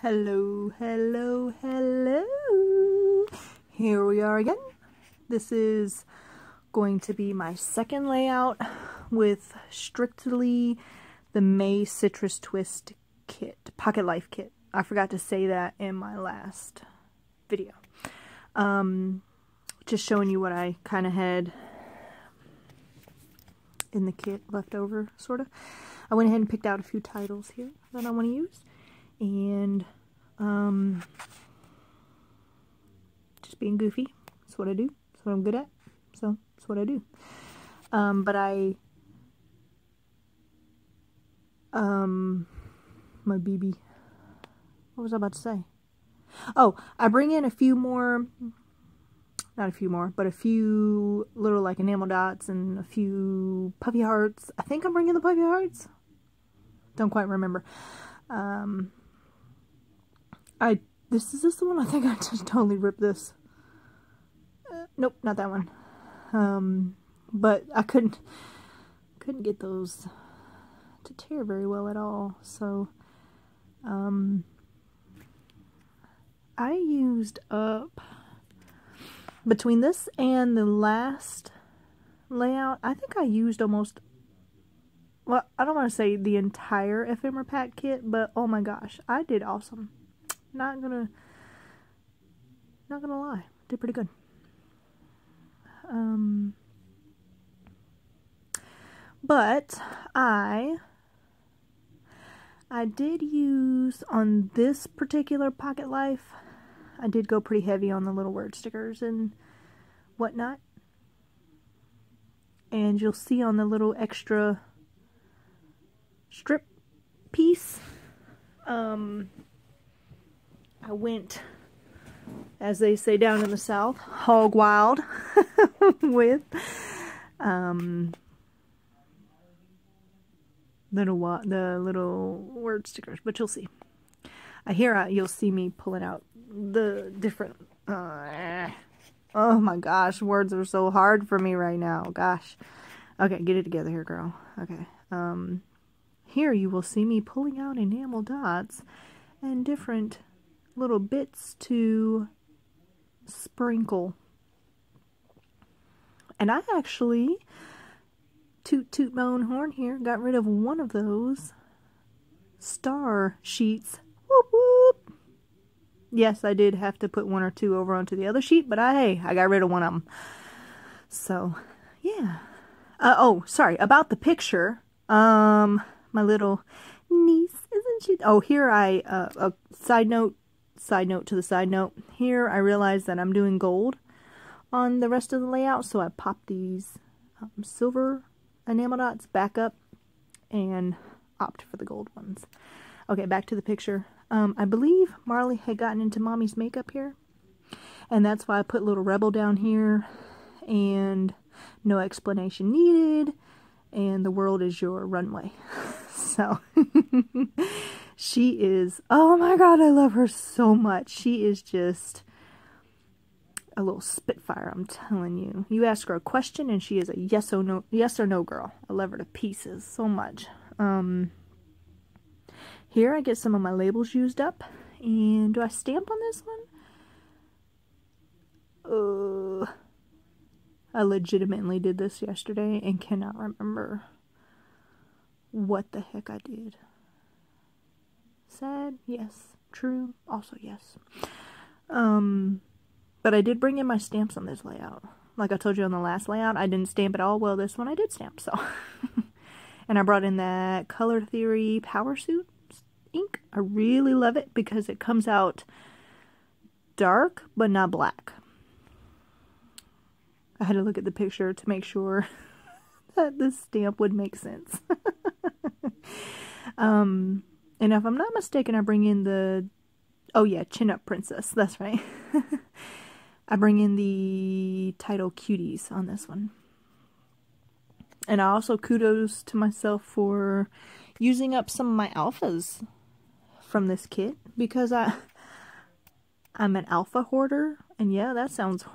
Hello, hello, hello. Here we are again. This is going to be my second layout with strictly the May Citrus Twist kit, Pocket Life kit. I forgot to say that in my last video. Just showing you what I kind of had in the kit left over, sort of. I went ahead and picked out a few titles here that I want to use. And just being goofy. That's what I do. That's what I'm good at. So that's what I do. But my BB. What was I about to say? Oh, I bring in a few more, not a few more, but a few little like enamel dots and a few puffy hearts. I think I'm bringing the puffy hearts. Don't quite remember. Is this the one? I think I just totally ripped this. Nope, not that one. But I couldn't get those to tear very well at all. So, I used up, between this and the last layout, I think I used almost, well, I don't want to say the entire ephemera pack kit, but oh my gosh, I did awesome. Not gonna lie, did pretty good. But I did use, on this particular Pocket Life, I did go pretty heavy on the little word stickers and whatnot. And you'll see on the little extra strip piece, I went, as they say down in the South, hog wild with the little word stickers, but you'll see. You'll see me pulling out the different. Oh my gosh, words are so hard for me right now. Gosh. Okay, get it together here, girl. Okay. Here you will see me pulling out enamel dots and different little bits to sprinkle. And I actually, toot my own horn here, got rid of one of those star sheets. Whoop whoop. Yes, I did have to put one or two over onto the other sheet, but hey, I got rid of one of them. So, yeah. Oh, sorry, about the picture. My little niece, isn't she? Oh, here a side note to the side note. Here I realized that I'm doing gold on the rest of the layout, so I popped these silver enamel dots back up and opt for the gold ones. Okay, back to the picture. I believe Marley had gotten into mommy's makeup here, and that's why I put little Rebel down here, and no explanation needed, and the world is your runway. So, she is, oh my god, I love her so much. She is just a little spitfire, I'm telling you. You ask her a question and she is a yes or no girl. I love her to pieces so much. Here I get some of my labels used up. And do I stamp on this one? I legitimately did this yesterday and cannot remember what the heck I did. Sad? Yes. True? Also yes. But I did bring in my stamps on this layout. Like I told you on the last layout, I didn't stamp at all. Well, this one I did stamp, so. And I brought in that Color Theory Power Suit ink. I really love it because it comes out dark, but not black. I had to look at the picture to make sure that this stamp would make sense. And if I'm not mistaken, I bring in the, oh yeah, Chin Up Princess. That's right. I bring in the title Cuties on this one. And I also kudos to myself for using up some of my alphas from this kit, because I'm an alpha hoarder, and yeah, that sounds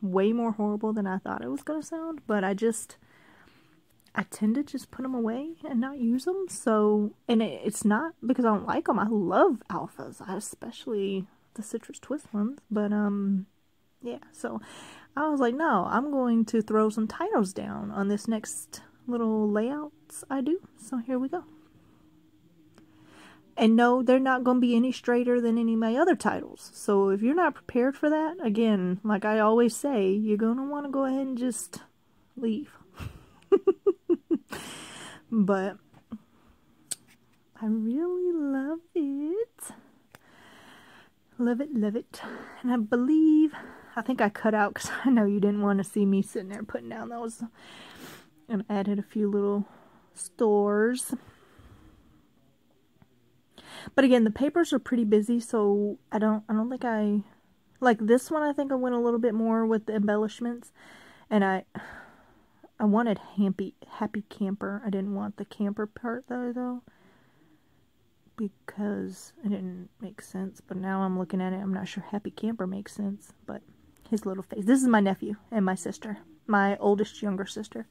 way more horrible than I thought it was going to sound, but I I tend to just put them away and not use them. So, and it's not because I don't like them. I love alphas. I especially the citrus twist ones. But, yeah. So, I was like, no, I'm going to throw some titles down on this next little layouts I do. So, here we go. And no, they're not going to be any straighter than any of my other titles. So, if you're not prepared for that, again, like I always say, you're going to want to go ahead and just leave. But I really love it. Love it, love it. And I think I cut out because I know you didn't want to see me sitting there putting down those. And added a few little stores. But again, the papers are pretty busy, so I don't think I like this one. I think I went a little bit more with the embellishments, and I wanted happy camper. I didn't want the camper part though, because it didn't make sense. But now I'm looking at it, I'm not sure happy camper makes sense. But his little face. This is my nephew and my sister, my oldest younger sister.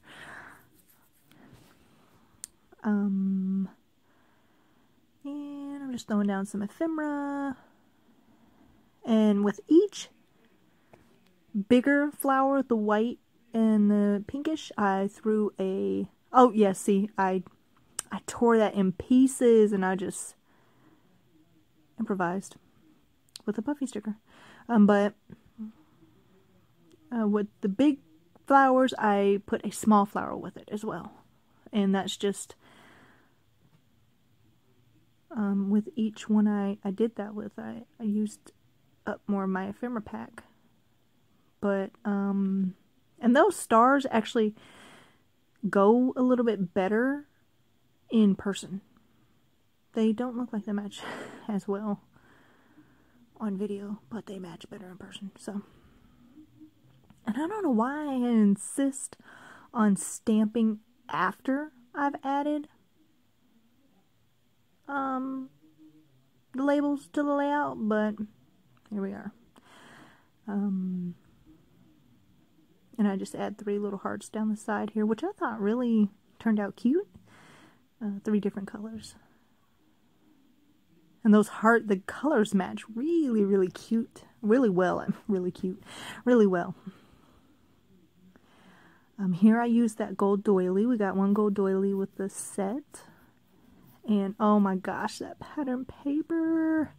And I'm just throwing down some ephemera. And with each bigger flower, the white and the pinkish, I threw a... Oh, yeah, see, I tore that in pieces, and I just improvised with a puffy sticker. But with the big flowers, I put a small flower with it as well. And that's just... with each one I did that with, I used up more of my ephemera pack. But, and those stars actually go a little bit better in person. They don't look like they match as well on video, but they match better in person, so. And I don't know why I insist on stamping after I've added the labels to the layout, but here we are. And I just add 3 little hearts down the side here, which I thought really turned out cute. 3 different colors. And those the colors match really, really cute. Really well. Really cute. Really well. Here I used that gold doily. We got 1 gold doily with the set. And oh my gosh, that pattern paper.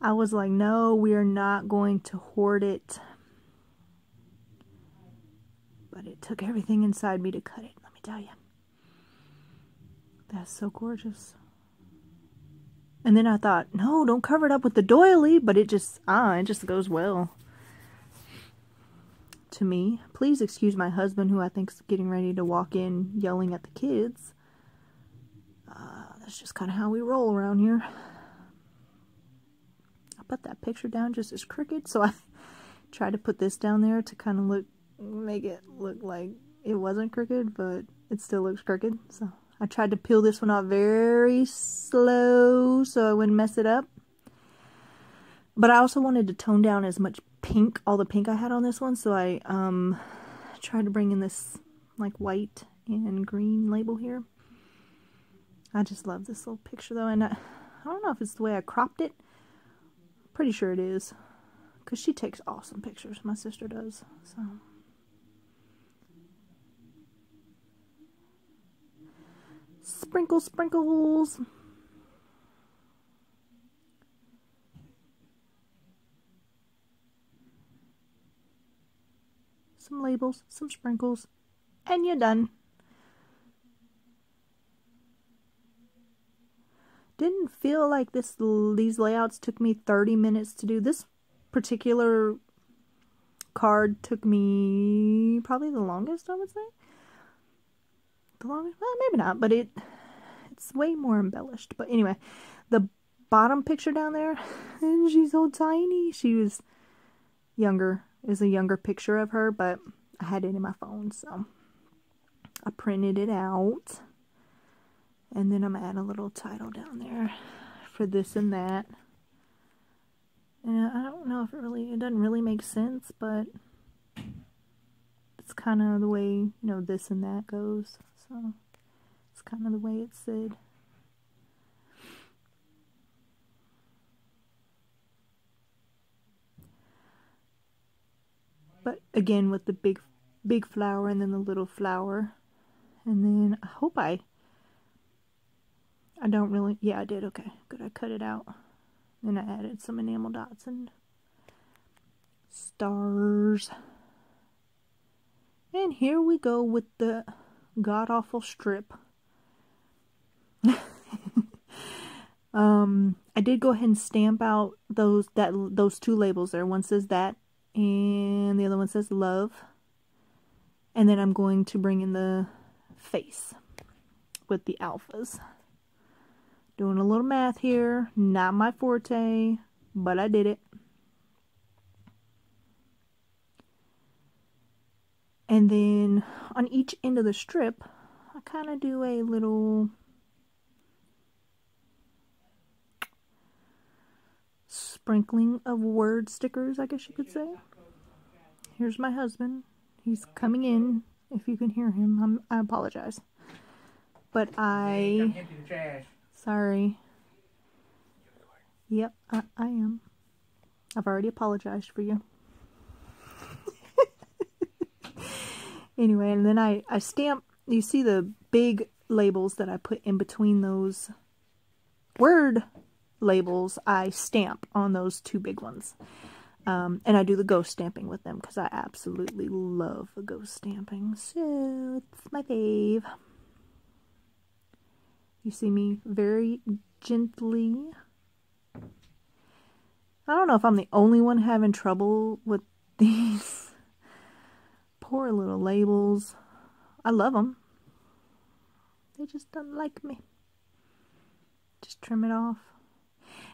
I was like, no, we are not going to hoard it. But it took everything inside me to cut it, let me tell you. That's so gorgeous. And then I thought, no, don't cover it up with the doily, but it just goes well to me. Please excuse my husband, who I think is getting ready to walk in yelling at the kids. That's just kind of how we roll around here. I put that picture down just as crooked, so I tried to put this down there to kind of make it look like it wasn't crooked, but it still looks crooked. So I tried to peel this one off very slow so I wouldn't mess it up. But I also wanted to tone down as much pink, all the pink I had on this one, so I tried to bring in this like white and green label here. I just love this little picture though, and I don't know if it's the way I cropped it. Pretty sure it is, because she takes awesome pictures. My sister does, so. Sprinkles, sprinkles. Some labels, some sprinkles, and you're done. Didn't feel like these layouts took me 30 minutes to do. This particular card took me probably the longest, I would say. The longest? Well, maybe not, but it's way more embellished. But anyway, the bottom picture down there, and she's so tiny. She was younger. Is a younger picture of her, but I had it in my phone, so I printed it out. And then I'm going to add a little title down there for this and that. And I don't know if it doesn't really make sense, but it's kind of the way, this and that goes. So it's kind of the way it said. But again, with the big flower and then the little flower. And then I hope I don't really, yeah, I did, okay, good, I cut it out. Then I added some enamel dots and stars. And here we go with the god-awful strip. I did go ahead and stamp out those two labels there. One says that, and the other one says love. And then I'm going to bring in the face with the alphas. Doing a little math here, not my forte, but I did it. And then on each end of the strip, I kind of do a little sprinkling of word stickers, I guess you could say. Here's my husband. He's coming in. If you can hear him, I apologize. But Hey, come empty the trash. Sorry. Yep, I am. I've already apologized for you. Anyway, and then I stamp, you see the big labels that I put in between those word labels, I stamp on those two big ones. And I do the ghost stamping with them because I absolutely love the ghost stamping. So it's my fave. You see me very gently. I don't know if I'm the only one having trouble with these poor little labels. I love them. They just don't like me. Just trim it off.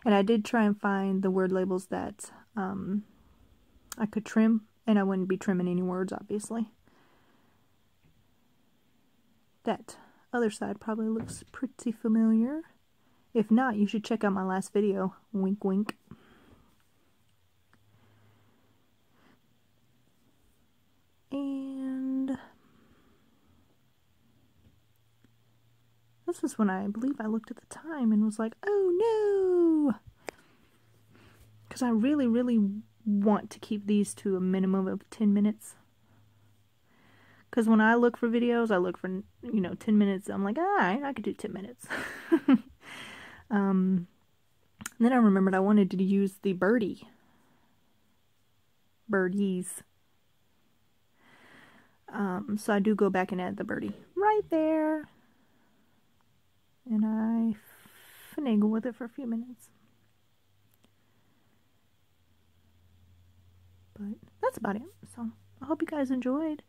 And I did try and find the word labels that I could trim, and I wouldn't be trimming any words, obviously. That other side probably looks pretty familiar. If not, you should check out my last video. Wink, wink. And this is when I believe I looked at the time and was like, oh no! Because I really, really want to keep these to a minimum of 10 minutes. Because when I look for videos, I look for, 10 minutes. I'm like, alright, I could do 10 minutes. Then I remembered I wanted to use the birdies. So I do go back and add the birdie right there. And I finagle with it for a few minutes. But that's about it. So I hope you guys enjoyed.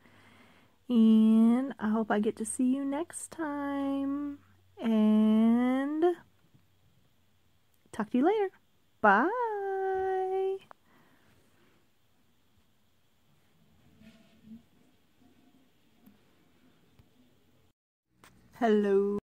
And I hope I get to see you next time. And talk to you later. Bye. Hello.